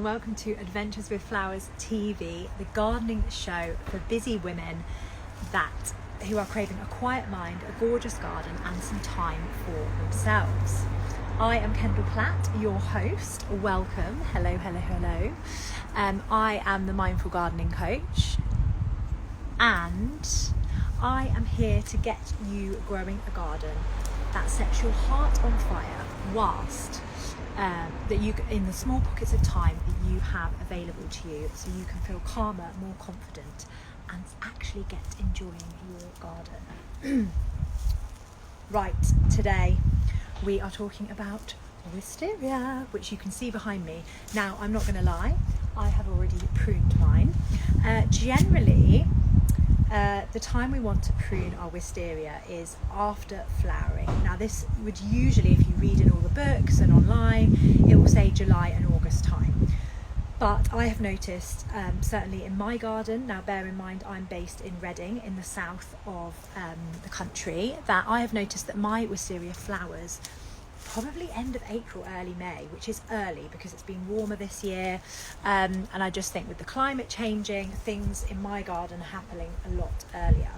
welcome to Adventures with Flowers TV, the gardening show for busy women who are craving a quiet mind, a gorgeous garden and some time for themselves. I am Kendall Platt, your host. Welcome. Hello. I am the Mindful Gardening Coach and I am here to get you growing a garden that sets your heart on fire whilst that you, in the small pockets of time that you have available to you, so you can feel calmer, more confident and actually get enjoying your garden. Right, today we are talking about wisteria, which you can see behind me. Now, I'm not going to lie, I have already pruned mine. Generally, the time we want to prune our wisteria is after flowering. Now this would usually, if you read in all the books and online, it will say July and August time. But I have noticed, certainly in my garden, now bear in mind I'm based in Reading in the south of the country, that I have noticed that my wisteria flowers probably end of April, early May, which is early because it's been warmer this year, and I just think with the climate changing, things in my garden are happening a lot earlier.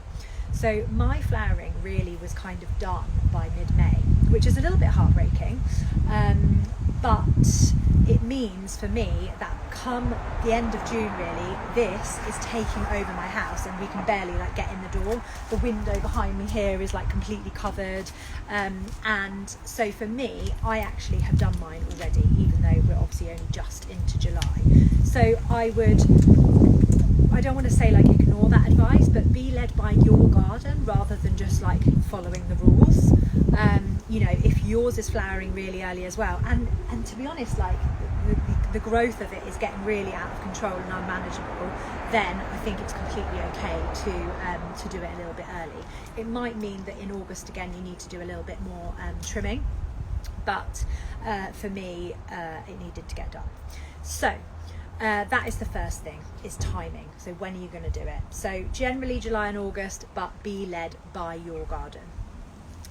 So my flowering really was kind of done by mid-May, which is a little bit heartbreaking, but it means for me that come the end of June really, this is taking over my house and we can barely get in the door. The window behind me here is completely covered, and so for me, I actually have done mine already, even though we're obviously only just into July. So I don't want to say ignore that advice, but be led by your garden rather than just following the rules. If yours is flowering really early as well, and to be honest, the growth of it is getting really out of control and unmanageable, then I think it's completely okay to do it a little bit early. It might mean that in August again you need to do a little bit more trimming, but for me it needed to get done. So that is the first thing, is timing. So when are you going to do it? So generally July and August, but be led by your garden.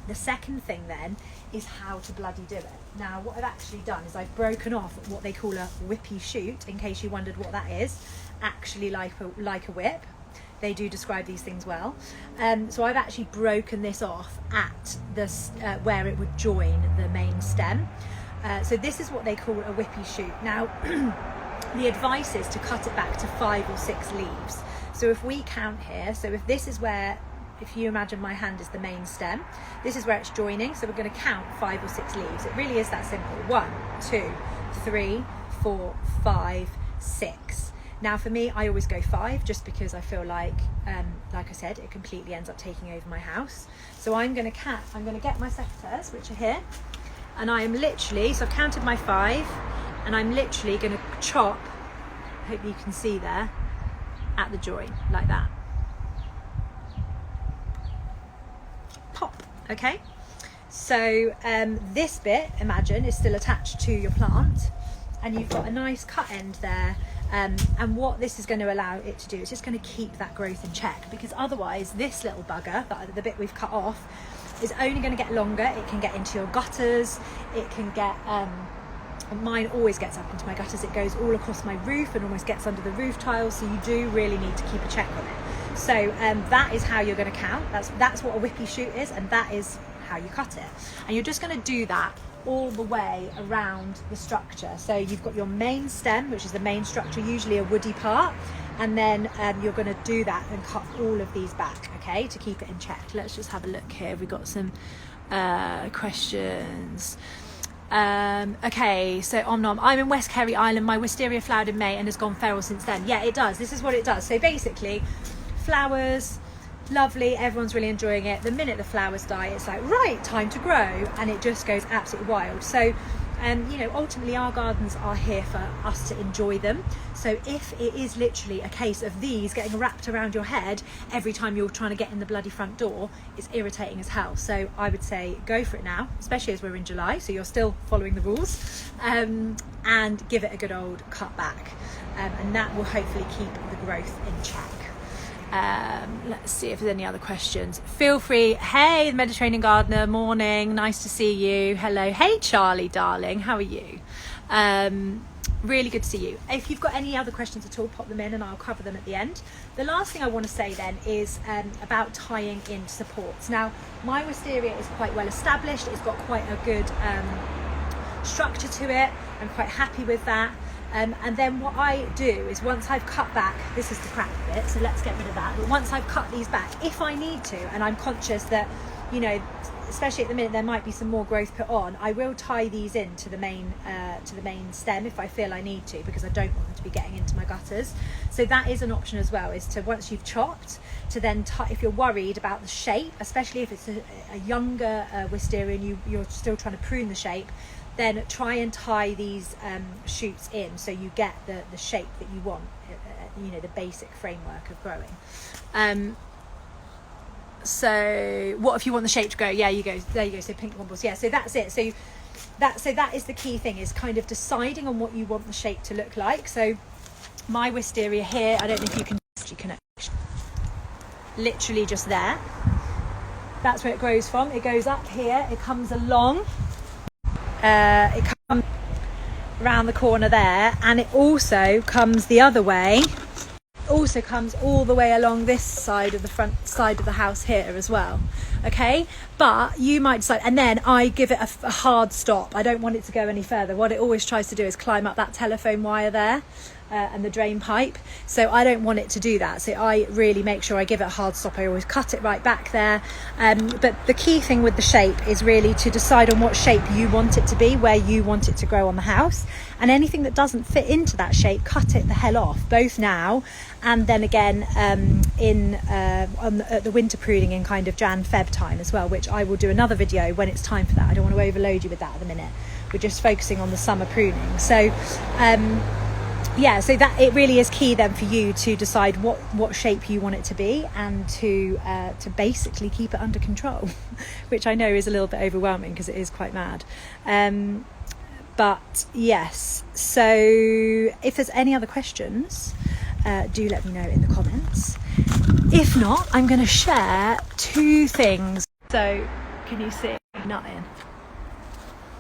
The second thing then is how to bloody do it. Now what I've actually done is I've broken off what they call a whippy shoot, in case you wondered what that is, actually like a whip. They do describe these things well. So I've actually broken this off at this where it would join the main stem. So this is what they call a whippy shoot. Now the advice is to cut it back to 5 or 6 leaves. So if we count here, so if this is where, if you imagine my hand is the main stem, this is where it's joining, so we're going to count 5 or 6 leaves. It really is that simple. 1, 2, 3, 4, 5, 6. Now for me, I always go 5, just because I feel like I said, it completely ends up taking over my house. So I'm going to get my secateurs, which are here, and I am literally, so I've counted my 5, and I'm literally going to chop, hope you can see there, at the join, like that. Pop, okay? So this bit, imagine, is still attached to your plant, and you've got a nice cut end there, and what this is going to allow it to do is just going to keep that growth in check, because otherwise this little bugger, the bit we've cut off, is only going to get longer. It can get into your gutters, it can get mine always gets up into my gutters, it goes all across my roof and almost gets under the roof tiles, so you do really need to keep a check on it. So that is how you're going to count. That's what a whippy shoot is, and that is how you cut it. And you're just going to do that all the way around the structure. So you've got your main stem, which is the main structure, usually a woody part, and then you're going to do that and cut all of these back, okay, to keep it in check. Let's just have a look here. We've got some questions. Okay, so I'm in West Kerry Island. My wisteria flowered in May and has gone feral since then. Yeah, it does. This is what it does. So basically, flowers, lovely, everyone's really enjoying it. The minute the flowers die, it's right, time to grow, and it just goes absolutely wild. So ultimately our gardens are here for us to enjoy them. So if it is literally a case of these getting wrapped around your head every time you're trying to get in the bloody front door, it's irritating as hell. So I would say go for it now, especially as we're in July, so you're still following the rules, and give it a good old cut back, and that will hopefully keep the growth in check. Let's see if there's any other questions. Feel free. Hey, the Mediterranean Gardener, morning, nice to see you. Hello. Hey Charlie darling, how are you? Really good to see you. If you've got any other questions at all, pop them in and I'll cover them at the end. The last thing I want to say then is about tying in supports. Now, my wisteria is quite well established. It's got quite a good structure to it. I'm quite happy with that. And then what I do is, once I've cut back, this is the crap bit, so let's get rid of that. But once I've cut these back, if I need to, and I'm conscious that, you know, especially at the minute there might be some more growth put on, I will tie these in to the main stem if I feel I need to, because I don't want them to be getting into my gutters. So that is an option as well, is to, once you've chopped, to then tie, if you're worried about the shape, especially if it's a younger wisteria and you're still trying to prune the shape, then try and tie these shoots in so you get the shape that you want, you know, the basic framework of growing. So what if you want the shape to grow? Yeah, there you go, so pink wombles. Yeah, so that's it. So that is the key thing, is kind of deciding on what you want the shape to look like. So my wisteria here, I don't know if you can literally just there. That's where it grows from. It goes up here, it comes along. It comes around the corner there, and it also comes the other way, also comes all the way along this side of the front side of the house here as well. Okay, but you might decide, and then I give it a hard stop. I don't want it to go any further. What it always tries to do is climb up that telephone wire there and the drain pipe, so I don't want it to do that. So I really make sure I give it a hard stop. I always cut it right back there. But the key thing with the shape is really to decide on what shape you want it to be, where you want it to grow on the house, and anything that doesn't fit into that shape, cut it the hell off, both now and then again at the winter pruning in kind of Jan-Feb time as well, which I will do another video when it's time for that. I don't want to overload you with that at the minute. We're just focusing on the summer pruning. So yeah, so that it really is key then for you to decide what shape you want it to be, and to basically keep it under control, which I know is a little bit overwhelming because it is quite mad. But yes, so if there's any other questions, do let me know in the comments. If not, I'm going to share two things. So can you see nothing?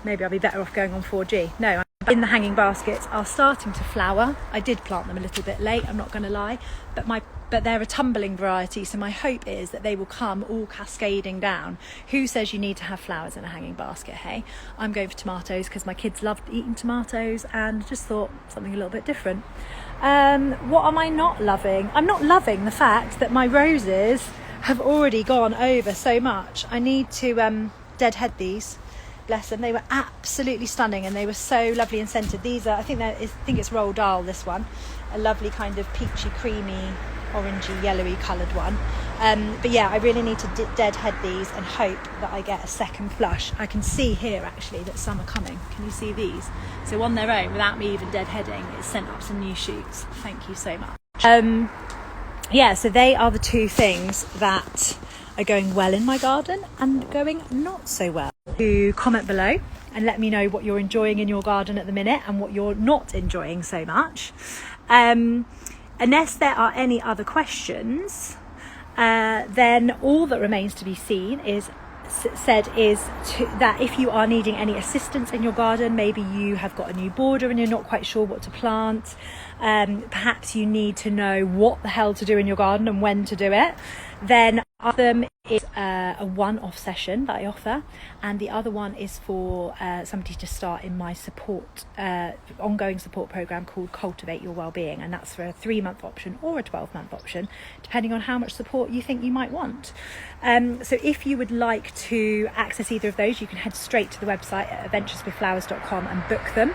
Maybe I'll be better off going on 4G. No, in the hanging baskets are starting to flower. I did plant them a little bit late, I'm not going to lie, but they're a tumbling variety, so my hope is that they will come all cascading down. Who says you need to have flowers in a hanging basket, hey? I'm going for tomatoes because my kids loved eating tomatoes and just thought something a little bit different. What am I not loving? I'm not loving the fact that my roses have already gone over so much. I need to deadhead these. Bless them, they were absolutely stunning and they were so lovely and scented. These are, I think it's Roald Dahl, this one, a lovely kind of peachy, creamy, orangey, yellowy coloured one. But yeah, I really need to deadhead these and hope that I get a second flush. I can see here actually that some are coming. Can you see these? So on their own, without me even deadheading, it's sent up some new shoots. Thank you so much. Yeah, so they are the two things that are going well in my garden and going not so well. Do comment below and let me know what you're enjoying in your garden at the minute and what you're not enjoying so much. Unless there are any other questions, then all that remains to be seen is that if you are needing any assistance in your garden, maybe you have got a new border and you're not quite sure what to plant, perhaps you need to know what the hell to do in your garden and when to do it, then one of them is a one-off session that I offer, and the other one is for somebody to start in my ongoing support program called Cultivate Your Wellbeing, and that's for a 3-month option or a 12-month option, depending on how much support you think you might want. So if you would like to access either of those, you can head straight to the website at adventureswithflowers.com and book them.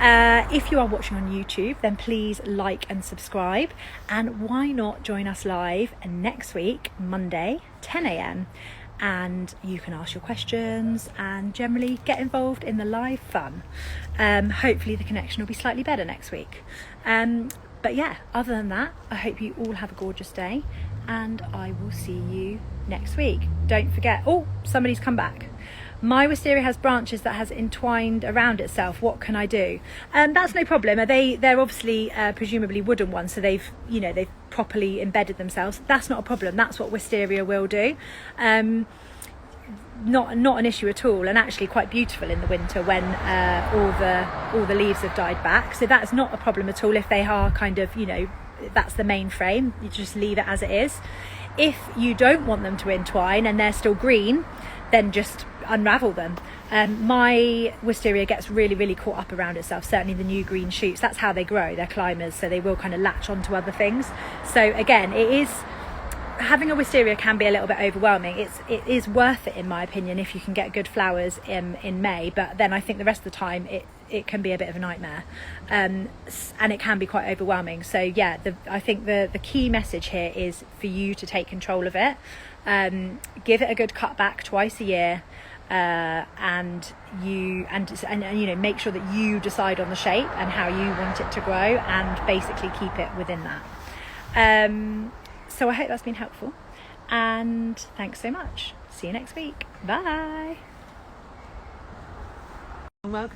If you are watching on YouTube, then please like and subscribe, and why not join us live next week, Monday, 10 a.m, and you can ask your questions and generally get involved in the live fun. Hopefully the connection will be slightly better next week. But yeah, other than that, I hope you all have a gorgeous day, and I will see you next week. Don't forget, oh, somebody's come back. My wisteria has branches that has entwined around itself. What can I do? That's no problem. They're obviously presumably wooden ones, so they've properly embedded themselves. That's not a problem. That's what wisteria will do. not an issue at all, and actually quite beautiful in the winter when all the leaves have died back. So that's not a problem at all if they are kind of, you know, that's the main frame. You just leave it as it is. If you don't want them to entwine and they're still green, then just unravel them. My wisteria gets really caught up around itself, certainly the new green shoots. That's how they grow. They're climbers, so they will kind of latch onto other things. So again, having a wisteria can be a little bit overwhelming. It is worth it, in my opinion, if you can get good flowers in May, but then I think the rest of the time it can be a bit of a nightmare, and it can be quite overwhelming. So yeah, I think the key message here is for you to take control of it. Give it a good cut back twice a year, and you know, make sure that you decide on the shape and how you want it to grow, and basically keep it within that. So I hope that's been helpful, and thanks so much. See you next week. Bye. Welcome.